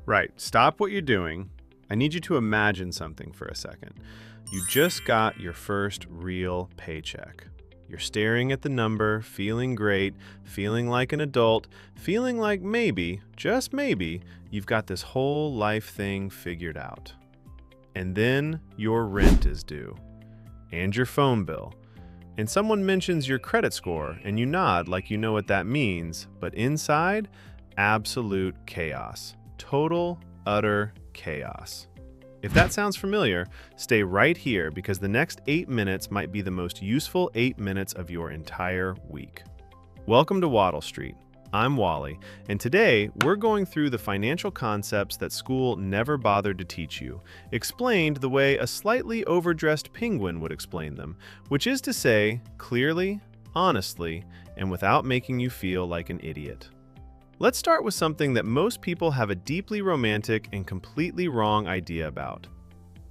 Right, stop what you're doing. I need you to imagine something for a second. You just got your first real paycheck. You're staring at the number, feeling great, feeling like an adult, feeling like maybe, just maybe, you've got this whole life thing figured out. And then your rent is due, and your phone bill. And someone mentions your credit score, and you nod like you know what that means, but inside, absolute chaos. Total, utter chaos. If that sounds familiar, stay right here because the next 8 minutes might be the most useful 8 minutes of your entire week. Welcome to Waddle Street. I'm Wally, and today we're going through the financial concepts that school never bothered to teach you, explained the way a slightly overdressed penguin would explain them, which is to say, clearly, honestly, and without making you feel like an idiot. Let's start with something that most people have a deeply romantic and completely wrong idea about: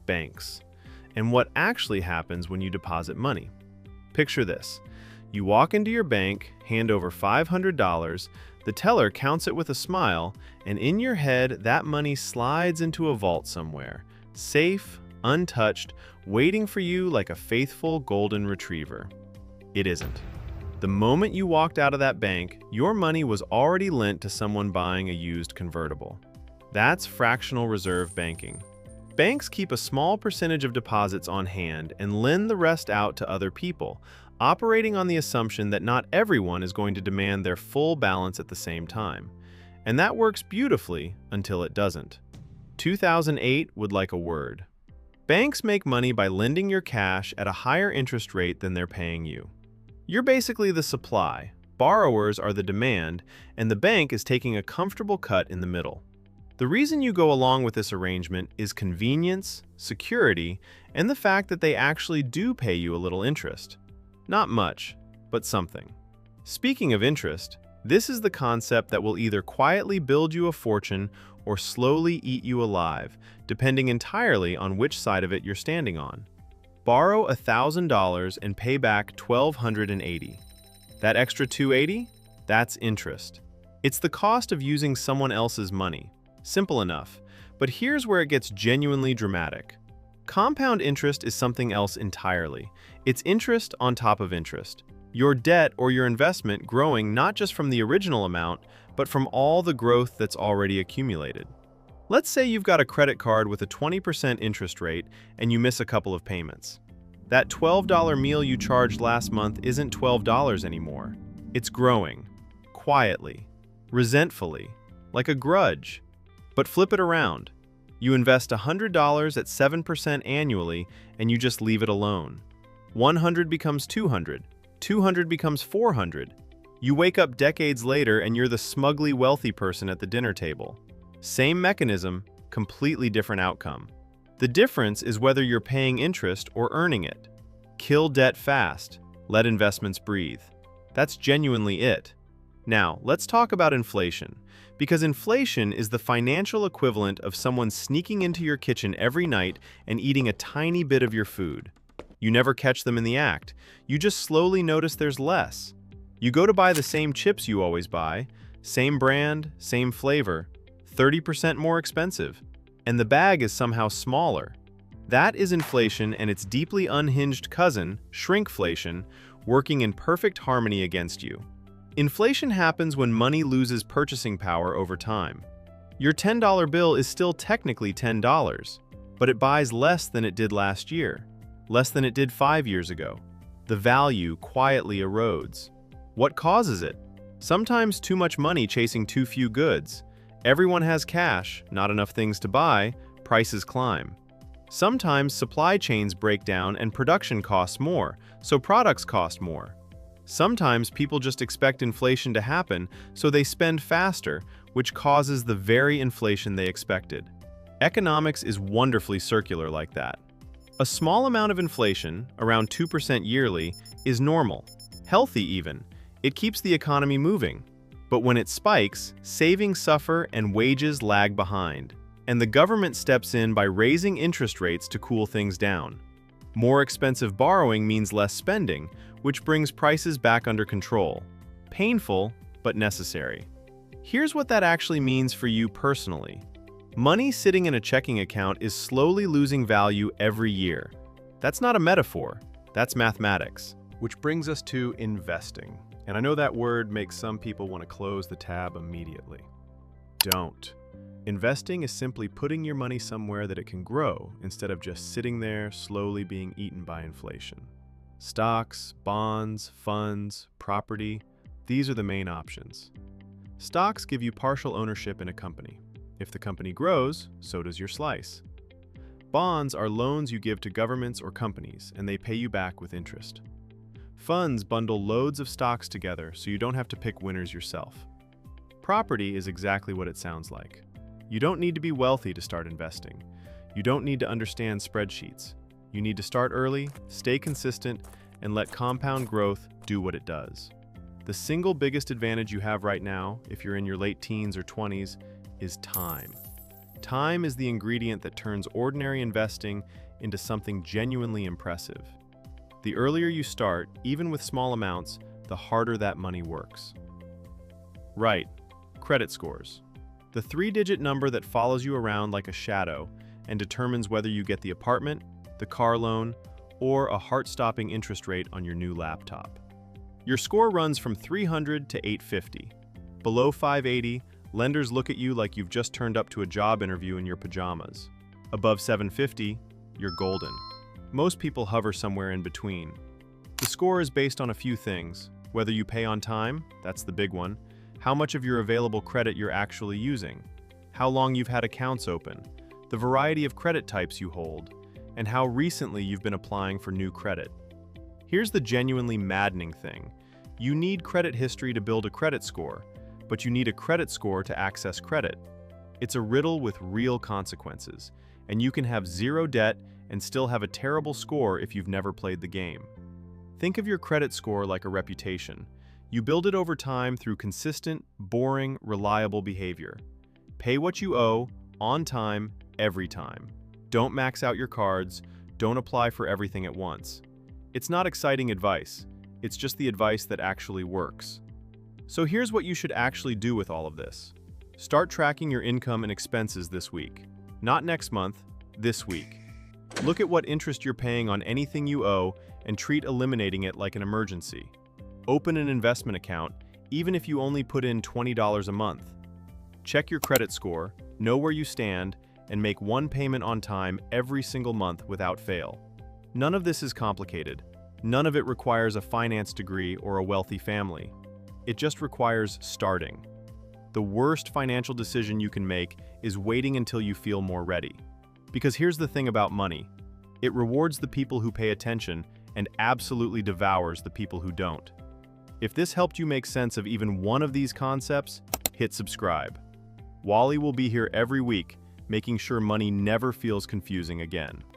banks, and what actually happens when you deposit money. Picture this. You walk into your bank, hand over $500, the teller counts it with a smile, and in your head, that money slides into a vault somewhere, safe, untouched, waiting for you like a faithful golden retriever. It isn't. The moment you walked out of that bank, your money was already lent to someone buying a used convertible. That's fractional reserve banking. Banks keep a small percentage of deposits on hand and lend the rest out to other people, operating on the assumption that not everyone is going to demand their full balance at the same time. And that works beautifully until it doesn't. 2008 would like a word. Banks make money by lending your cash at a higher interest rate than they're paying you. You're basically the supply, borrowers are the demand, and the bank is taking a comfortable cut in the middle. The reason you go along with this arrangement is convenience, security, and the fact that they actually do pay you a little interest. Not much, but something. Speaking of interest, this is the concept that will either quietly build you a fortune or slowly eat you alive, depending entirely on which side of it you're standing on. Borrow $1,000 and pay back $1,280. That extra $280? That's interest. It's the cost of using someone else's money. Simple enough. But here's where it gets genuinely dramatic. Compound interest is something else entirely. It's interest on top of interest. Your debt or your investment growing not just from the original amount, but from all the growth that's already accumulated. Let's say you've got a credit card with a 20% interest rate and you miss a couple of payments. That $12 meal you charged last month isn't $12 anymore. It's growing, quietly, resentfully, like a grudge. But flip it around. You invest $100 at 7% annually and you just leave it alone. 100 becomes 200, 200 becomes 400. You wake up decades later and you're the smugly wealthy person at the dinner table. Same mechanism, completely different outcome. The difference is whether you're paying interest or earning it. Kill debt fast. Let investments breathe. That's genuinely it. Now, let's talk about inflation, because inflation is the financial equivalent of someone sneaking into your kitchen every night and eating a tiny bit of your food. You never catch them in the act. You just slowly notice there's less. You go to buy the same chips you always buy, same brand, same flavor, 30% more expensive, and the bag is somehow smaller. That is inflation and its deeply unhinged cousin, shrinkflation, working in perfect harmony against you. Inflation happens when money loses purchasing power over time. Your $10 bill is still technically $10, but it buys less than it did last year, less than it did 5 years ago. The value quietly erodes. What causes it? Sometimes too much money chasing too few goods. Everyone has cash, not enough things to buy, prices climb. Sometimes supply chains break down and production costs more, so products cost more. Sometimes people just expect inflation to happen, so they spend faster, which causes the very inflation they expected. Economics is wonderfully circular like that. A small amount of inflation, around 2% yearly, is normal, healthy even. It keeps the economy moving. But when it spikes, savings suffer and wages lag behind. And the government steps in by raising interest rates to cool things down. More expensive borrowing means less spending, which brings prices back under control. Painful, but necessary. Here's what that actually means for you personally. Money sitting in a checking account is slowly losing value every year. That's not a metaphor, that's mathematics. Which brings us to investing. And I know that word makes some people want to close the tab immediately. Don't. Investing is simply putting your money somewhere that it can grow instead of just sitting there slowly being eaten by inflation. Stocks, bonds, funds, property, these are the main options. Stocks give you partial ownership in a company. If the company grows, so does your slice. Bonds are loans you give to governments or companies, and they pay you back with interest. Funds bundle loads of stocks together so you don't have to pick winners yourself. Property is exactly what it sounds like. You don't need to be wealthy to start investing. You don't need to understand spreadsheets. You need to start early, stay consistent, and let compound growth do what it does. The single biggest advantage you have right now, if you're in your late teens or 20s, is time. Time is the ingredient that turns ordinary investing into something genuinely impressive. The earlier you start, even with small amounts, the harder that money works. Right, credit scores. The three-digit number that follows you around like a shadow and determines whether you get the apartment, the car loan, or a heart-stopping interest rate on your new laptop. Your score runs from 300 to 850. Below 580, lenders look at you like you've just turned up to a job interview in your pajamas. Above 750, you're golden. Most people hover somewhere in between. The score is based on a few things: whether you pay on time, that's the big one, how much of your available credit you're actually using, how long you've had accounts open, the variety of credit types you hold, and how recently you've been applying for new credit. Here's the genuinely maddening thing. You need credit history to build a credit score, but you need a credit score to access credit. It's a riddle with real consequences, and you can have zero debt and still have a terrible score if you've never played the game. Think of your credit score like a reputation. You build it over time through consistent, boring, reliable behavior. Pay what you owe, on time, every time. Don't max out your cards, don't apply for everything at once. It's not exciting advice, it's just the advice that actually works. So here's what you should actually do with all of this. Start tracking your income and expenses this week. Not next month, this week. Look at what interest you're paying on anything you owe and treat eliminating it like an emergency. Open an investment account, even if you only put in $20 a month. Check your credit score, know where you stand, and make one payment on time every single month without fail. None of this is complicated. None of it requires a finance degree or a wealthy family. It just requires starting. The worst financial decision you can make is waiting until you feel more ready. Because here's the thing about money. It rewards the people who pay attention and absolutely devours the people who don't. If this helped you make sense of even one of these concepts, hit subscribe. Wally will be here every week, making sure money never feels confusing again.